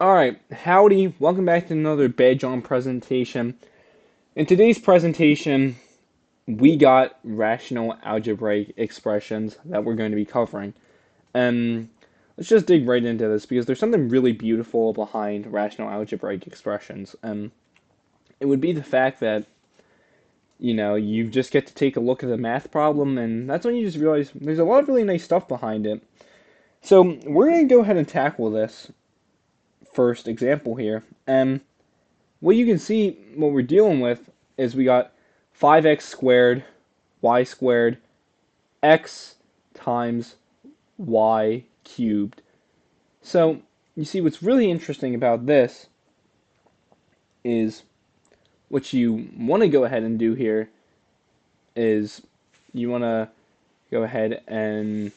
Alright, howdy, welcome back to another jawn presentation. In today's presentation, we got rational algebraic expressions that we're going to be covering. And let's just dig right into this because there's something really beautiful behind rational algebraic expressions. And it would be the fact that, you just get to take a look at the math problem, and that's when you just realize there's a lot of really nice stuff behind it. So we're going to go ahead and tackle this first example here. And what you can see, what we're dealing with is we got 5x squared, y squared, x times y cubed. So you see what's really interesting about this is what you want to go ahead and do here is you want to go ahead and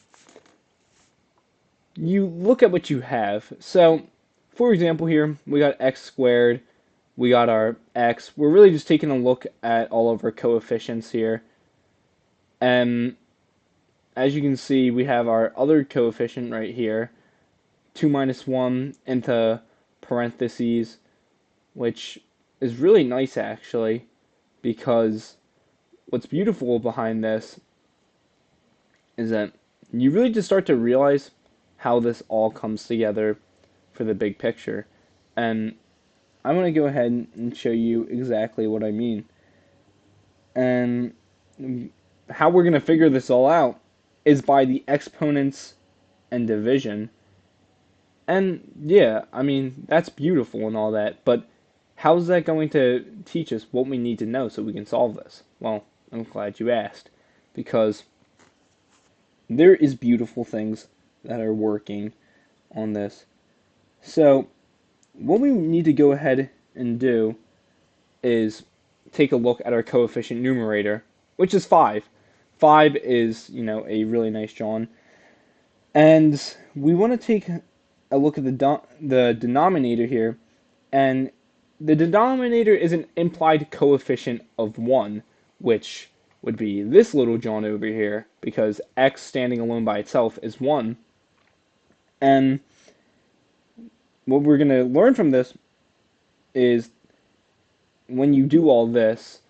you look at what you have. So for example here, we got x squared, we got our x. We're really just taking a look at all of our coefficients here. And as you can see, we have our other coefficient right here, 2 minus 1 into parentheses, which is really nice actually, because what's beautiful behind this is that you really just start to realize how this all comes together for the big picture. And I'm going to go ahead and show you exactly what I mean. And how we're going to figure this all out is by the exponents and division. And yeah, I mean, that's beautiful and all that, but how's that going to teach us what we need to know so we can solve this? Well, I'm glad you asked, because there is beautiful things that are working on this. So what we need to go ahead and do is take a look at our coefficient numerator, which is 5. 5 is, a really nice jawn. And we want to take a look at the denominator here, and the denominator is an implied coefficient of 1, which would be this little jawn over here, because x standing alone by itself is 1. And what we're going to learn from this is when you do all this,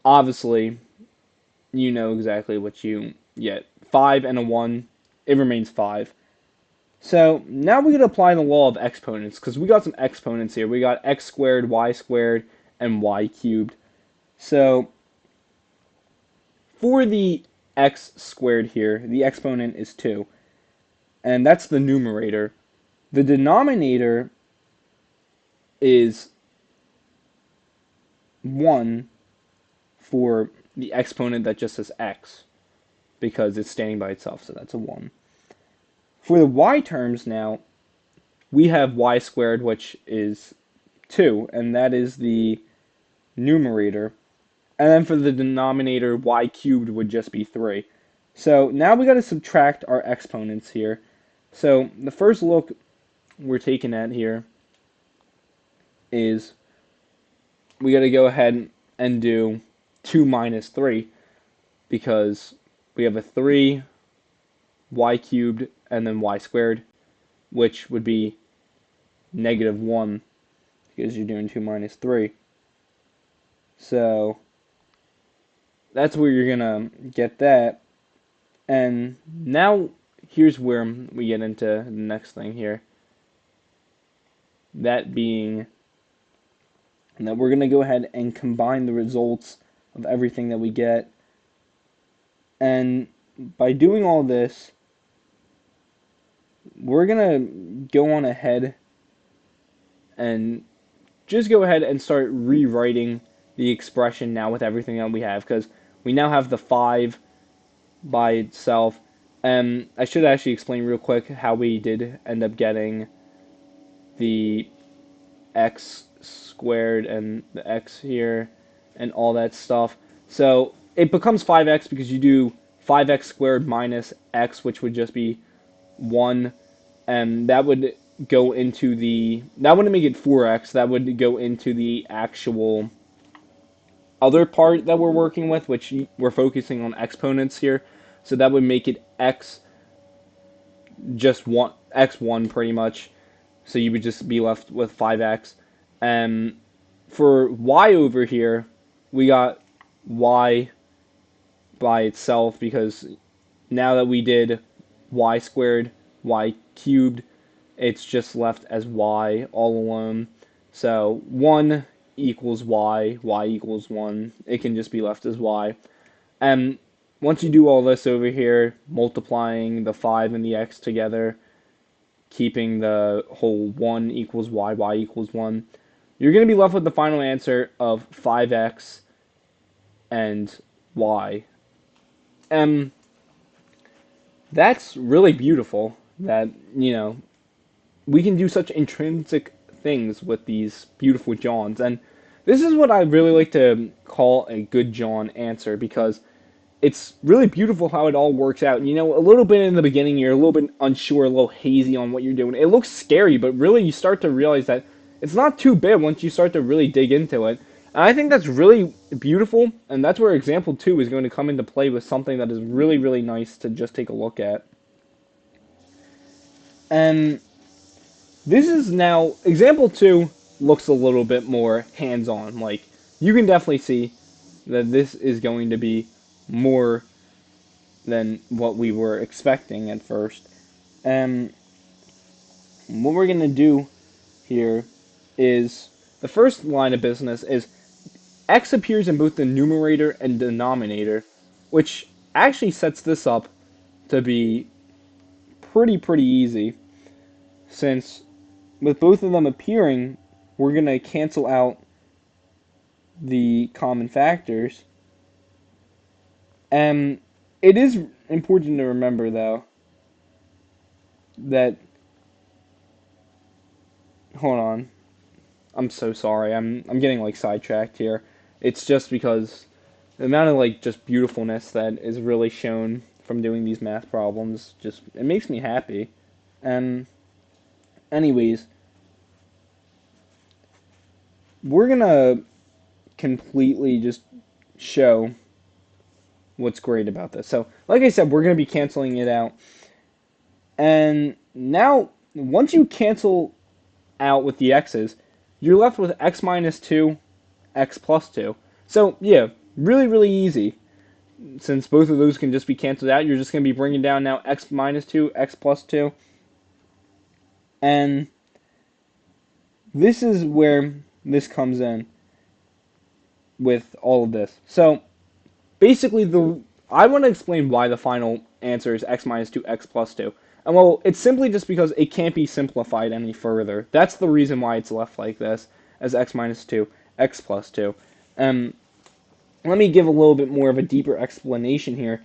obviously, you know exactly what you get. 5 and a 1, it remains 5. So now we're going to apply the law of exponents, because we got some exponents here. We got x squared, and y cubed. So for the x squared here, the exponent is 2. And that's the numerator. The denominator is 1 for the exponent that just says x, because it's standing by itself, so that's a 1. For the y terms now, we have y squared, which is 2, and that is the numerator. And then for the denominator, y cubed would just be 3. So now we got to subtract our exponents here. So the first look we're taking at here is we got to go ahead and do 2 minus 3, because we have a 3, y cubed, and then y squared, which would be negative 1, because you're doing 2 minus 3. So that's where you're going to get that. And now here's where we get into the next thing here. That being that we're going to go ahead and combine the results of everything that we get. And by doing all this, we're going to go on ahead and just go ahead and start rewriting the expression now with everything that we have, because we now have the 5 by itself. And I should actually explain real quick how we did end up getting the x squared and the x here and all that stuff. So it becomes 5x because you do 5x squared minus x, which would just be 1, and that would go into that wouldn't make it 4x, that would go into the actual other part that we're working with, which we're focusing on exponents here. So that would make it x just 1, x1 pretty much. So you would just be left with 5x. And for y over here, we got y by itself because now that we did y squared, y cubed, it's just left as y all alone. So 1 equals y equals 1. It can just be left as y. And once you do all this over here, multiplying the 5 and the x together, keeping the whole 1 equals y equals 1, you're going to be left with the final answer of 5x and y. And that's really beautiful that, we can do such intrinsic things with these beautiful jawns. And this is what I really like to call a good jawn answer because it's really beautiful how it all works out. A little bit in the beginning, you're a little bit unsure, a little hazy on what you're doing. It looks scary, but really you start to realize that it's not too bad once you start to really dig into it. And I think that's really beautiful, and that's where example 2 is going to come into play with something that is really, really nice to just take a look at. And this is now, example 2 looks a little bit more hands-on. Like, you can definitely see that this is going to be more than what we were expecting at first. And what we're going to do here is, the first line of business is x appears in both the numerator and denominator, which actually sets this up to be pretty easy, since with both of them appearing, we're going to cancel out the common factors. And it is important to remember, though, that, hold on, I'm so sorry, I'm getting like sidetracked here. It's just because the amount of like just beautifulness that is really shown from doing these math problems, just it makes me happy. And anyways, we're gonna completely just show what's great about this. So, like I said, we're gonna be canceling it out. And now, once you cancel out with the x's, you're left with x minus 2, x plus 2. So, yeah, really easy. Since both of those can just be canceled out, you're just going to be bringing down now x minus 2, x plus 2. And this is where this comes in with all of this. So, basically, I want to explain why the final answer is x minus 2, x plus 2. And well, it's simply just because it can't be simplified any further. That's the reason why it's left like this, as x minus 2, x plus 2. Let me give a little bit more of a deeper explanation here.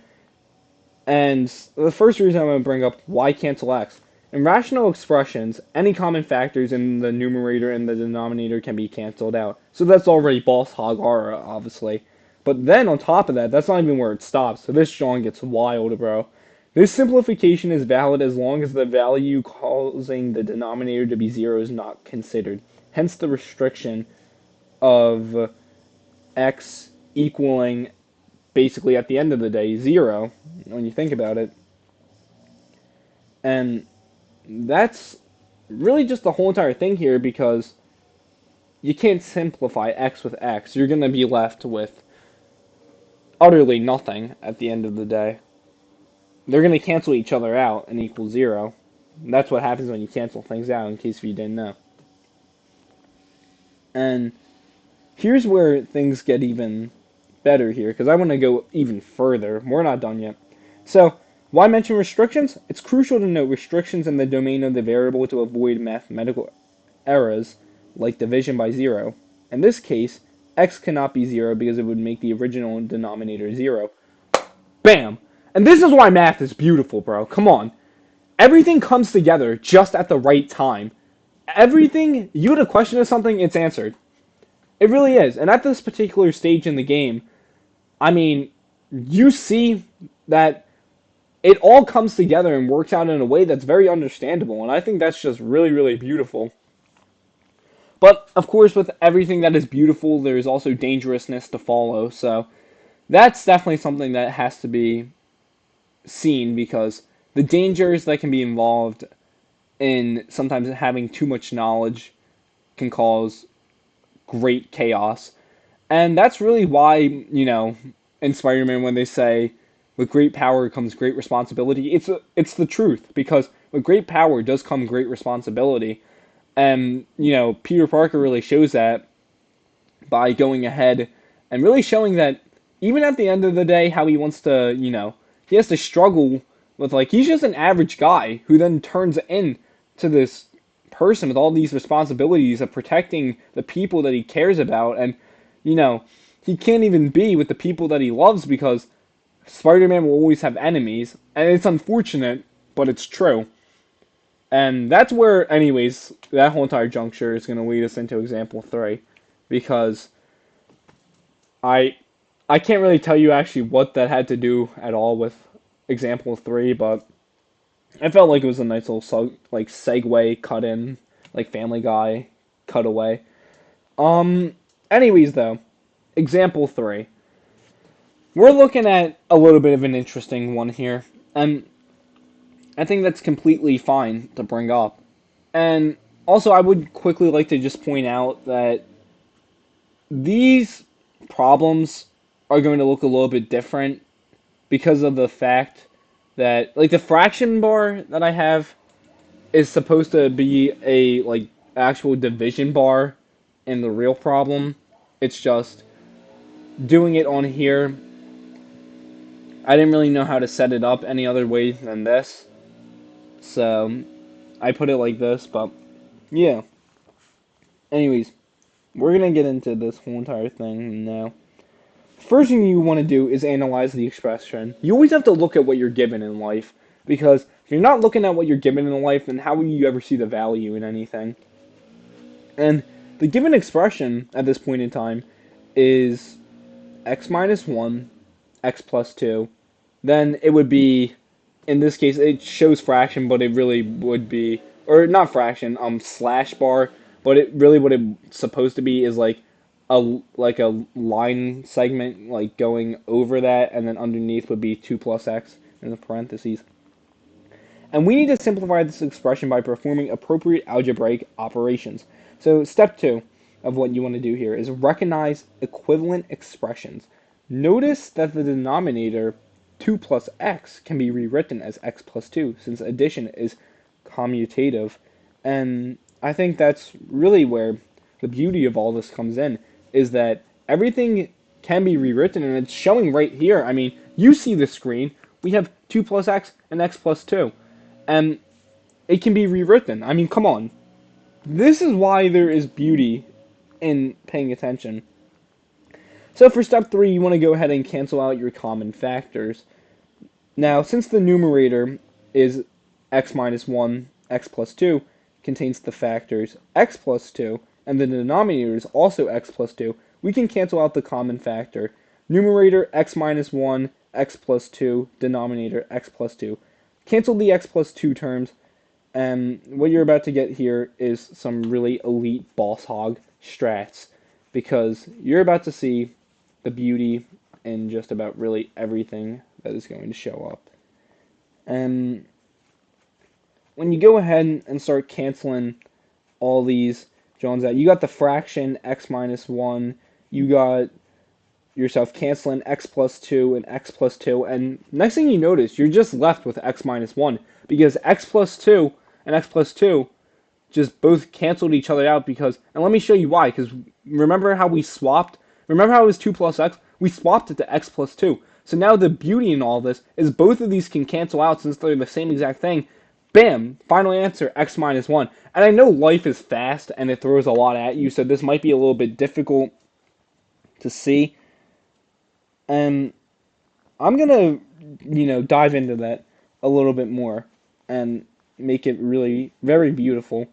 And the first reason I'm going to bring up, why cancel x? In rational expressions, any common factors in the numerator and the denominator can be canceled out. So that's already boss hog horror, obviously. But then on top of that, that's not even where it stops. So this drawing gets wild, bro. This simplification is valid as long as the value causing the denominator to be 0 is not considered. Hence the restriction of x equaling, basically at the end of the day, 0, when you think about it. And that's really just the whole entire thing here, because you can't simplify x with x. You're going to be left with utterly nothing at the end of the day. They're going to cancel each other out and equal 0. And that's what happens when you cancel things out, in case you didn't know. And here's where things get even better here, because I want to go even further. We're not done yet. So, why mention restrictions? It's crucial to note restrictions in the domain of the variable to avoid mathematical errors, like division by 0. In this case, x cannot be 0 because it would make the original denominator 0. Bam! And this is why math is beautiful, bro. Come on. Everything comes together just at the right time. Everything, you had a question of something, it's answered. It really is. And at this particular stage in the game, I mean, you see that it all comes together and works out in a way that's very understandable. And I think that's just really beautiful. But, of course, with everything that is beautiful, there's also dangerousness to follow. So, that's definitely something that has to be seen, because the dangers that can be involved in sometimes having too much knowledge can cause great chaos. And that's really why, in Spider-Man when they say with great power comes great responsibility, it's the truth because with great power does come great responsibility. And, Peter Parker really shows that by going ahead and really showing that even at the end of the day how he wants to, he has to struggle with like he's just an average guy who then turns in to this person with all these responsibilities of protecting the people that he cares about and you know, he can't even be with the people that he loves because Spider-Man will always have enemies, and it's unfortunate, but it's true. And that's where, anyways, that whole entire juncture is going to lead us into example 3, because I I can't really tell you actually what that had to do at all with example 3, but I felt like it was a nice little like segue cut in, like Family Guy cutaway. Um, anyways though, example 3. We're looking at a little bit of an interesting one here, and I think that's completely fine to bring up. And also, I would quickly like to just point out that these problems are going to look a little bit different because of the fact that, like, the fraction bar that I have is supposed to be a, like, actual division bar in the real problem. It's just doing it on here. I didn't really know how to set it up any other way than this. So, I put it like this, but yeah. Anyways, we're gonna get into this whole entire thing now. First thing you want to do is analyze the expression. You always have to look at what you're given in life, because if you're not looking at what you're given in life, then how will you ever see the value in anything? And the given expression at this point in time is x minus 1, x plus 2. Then it would be, in this case, it shows fraction, but it really would be, or not fraction, slash bar, but it really what it's supposed to be is like a line segment like going over that, and then underneath would be 2 plus x in the parentheses. And we need to simplify this expression by performing appropriate algebraic operations. So step 2 of what you want to do here is recognize equivalent expressions. Notice that the denominator 2 plus x can be rewritten as x plus 2 since addition is commutative. And I think that's really where the beauty of all this comes in, is that everything can be rewritten, and it's showing right here. I mean, you see the screen. We have 2 plus x and x plus 2. And it can be rewritten. I mean, come on. This is why there is beauty in paying attention. So for step 3, you want to go ahead and cancel out your common factors. Now, since the numerator is x minus 1, x plus 2, contains the factors x plus 2, and the denominator is also x plus 2, we can cancel out the common factor. Numerator x minus 1, x plus 2, denominator x plus 2. Cancel the x plus 2 terms, and what you're about to get here is some really elite boss hog strats, because you're about to see the beauty in just about really everything that is going to show up. And when you go ahead and start canceling all these Jones out, you got the fraction x minus 1, you got yourself canceling x plus 2 and x plus 2, and next thing you notice, you're just left with x minus 1, because x plus 2 and x plus 2 just both canceled each other out, because, and let me show you why, because remember how we swapped? Remember how it was 2 plus x? We swapped it to x plus 2. So now the beauty in all this is both of these can cancel out since they're the same exact thing. Bam! Final answer, x minus 1. And I know life is fast and it throws a lot at you, so this might be a little bit difficult to see. And I'm going to, dive into that a little bit more and make it really very beautiful.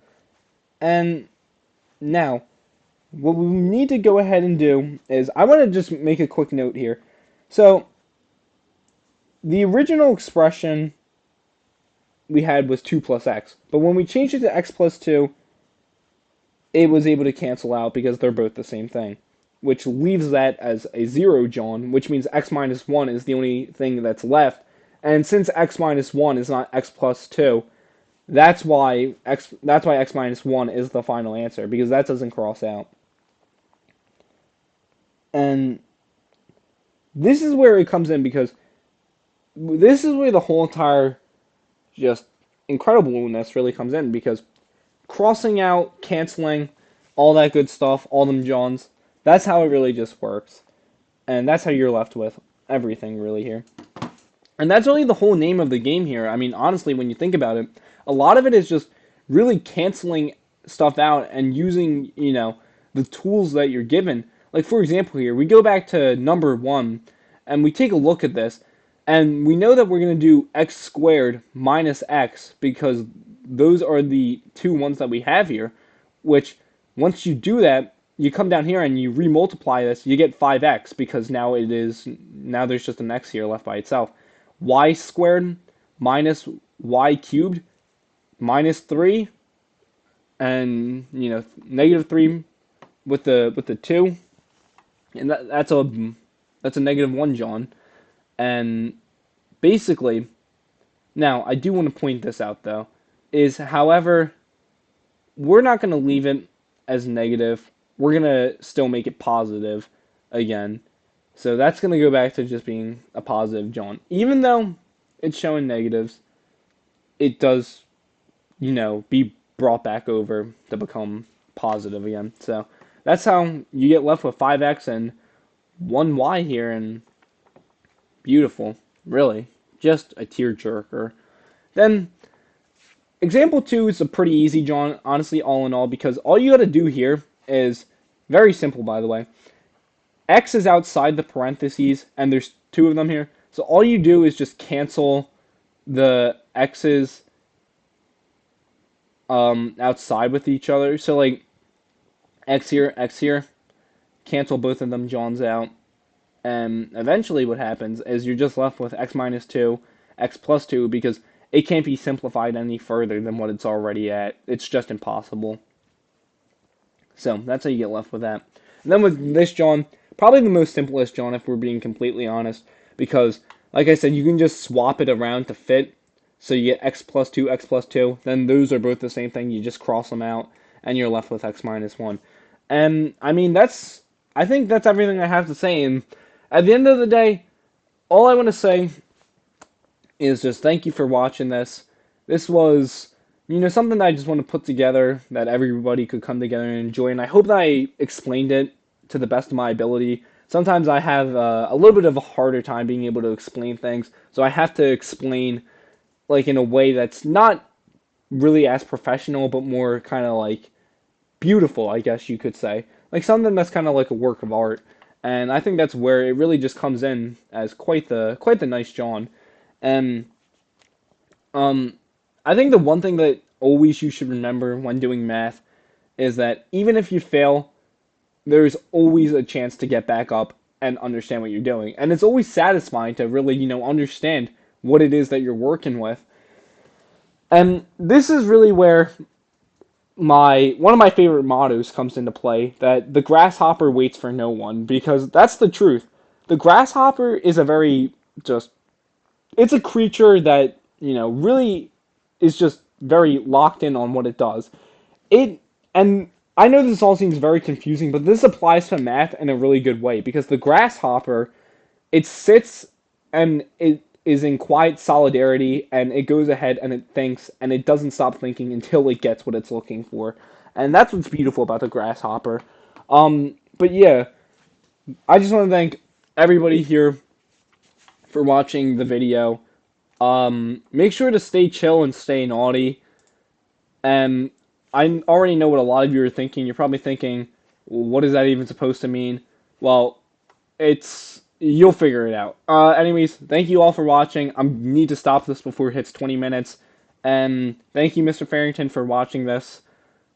And now, what we need to go ahead and do is, I want to just make a quick note here. So, the original expression we had was 2 plus x, but when we changed it to x plus 2, it was able to cancel out because they're both the same thing, which leaves that as a 0 jawn, which means x minus 1 is the only thing that's left. And since x minus 1 is not x plus 2, That's why x minus 1 is the final answer, because that doesn't cross out. And this is where it comes in, because this is where the whole entire just incredibleness really comes in, because crossing out, canceling, all that good stuff, all them Johns, that's how it really just works. And that's how you're left with everything really here. And that's really the whole name of the game here. I mean, honestly, when you think about it, a lot of it is just really canceling stuff out and using, the tools that you're given. Like, for example, here, we go back to number 1, and we take a look at this, and we know that we're going to do x squared minus x, because those are the two ones that we have here, which, once you do that, you come down here and you remultiply this, you get 5x, because now there's just an x here left by itself. Y squared minus y cubed minus 3, and negative 3 with the 2, and that's a negative 1 jawn. And basically, now I do want to point this out though, is however, we're not going to leave it as negative. We're going to still make it positive again. So that's going to go back to just being a positive jawn. Even though it's showing negatives, it does, be brought back over to become positive again. So that's how you get left with 5x and 1y here, and beautiful, really. Just a tearjerker. Then, example 2 is a pretty easy jawn, honestly, all in all, because all you got to do here is very simple, by the way. X is outside the parentheses, and there's 2 of them here. So all you do is just cancel the x's outside with each other. So like x here, cancel both of them jawns out. And eventually what happens is you're just left with x minus 2, x plus 2, because it can't be simplified any further than what it's already at. It's just impossible. So that's how you get left with that. And then with this jawn, probably the most simplest jawn if we're being completely honest, because like I said, you can just swap it around to fit. So you get x plus 2, x plus 2, then those are both the same thing. You just cross them out, and you're left with x minus 1. And, I mean, I think that's everything I have to say. And at the end of the day, all I want to say is just thank you for watching this. This was, something that I just want to put together that everybody could come together and enjoy. And I hope that I explained it to the best of my ability. Sometimes I have a little bit of a harder time being able to explain things, so I have to explain like in a way that's not really as professional, but more kind of like beautiful, I guess you could say. Like something that's kind of like a work of art. And I think that's where it really just comes in as quite the nice jawn. And I think the one thing that always you should remember when doing math is that even if you fail, there's always a chance to get back up and understand what you're doing. And it's always satisfying to really, understand what it is that you're working with. And this is really where one of my favorite mottos comes into play, that the grasshopper waits for no one, because that's the truth. The grasshopper is it's a creature that, really is just very locked in on what it does. And I know this all seems very confusing, but this applies to math in a really good way, because the grasshopper, it sits and it is in quiet solidarity, and it goes ahead and it thinks, and it doesn't stop thinking until it gets what it's looking for. And that's what's beautiful about the grasshopper. But yeah, I just want to thank everybody here for watching the video. Make sure to stay chill and stay naughty. And I already know what a lot of you are thinking. You're probably thinking, well, what is that even supposed to mean? Well, you'll figure it out. Anyways, thank you all for watching. I need to stop this before it hits 20 minutes. And thank you, Mr. Farrington, for watching this.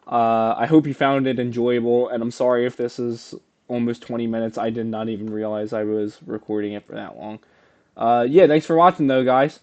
I hope you found it enjoyable, and I'm sorry if this is almost 20 minutes. I did not even realize I was recording it for that long. Yeah, thanks for watching, though, guys.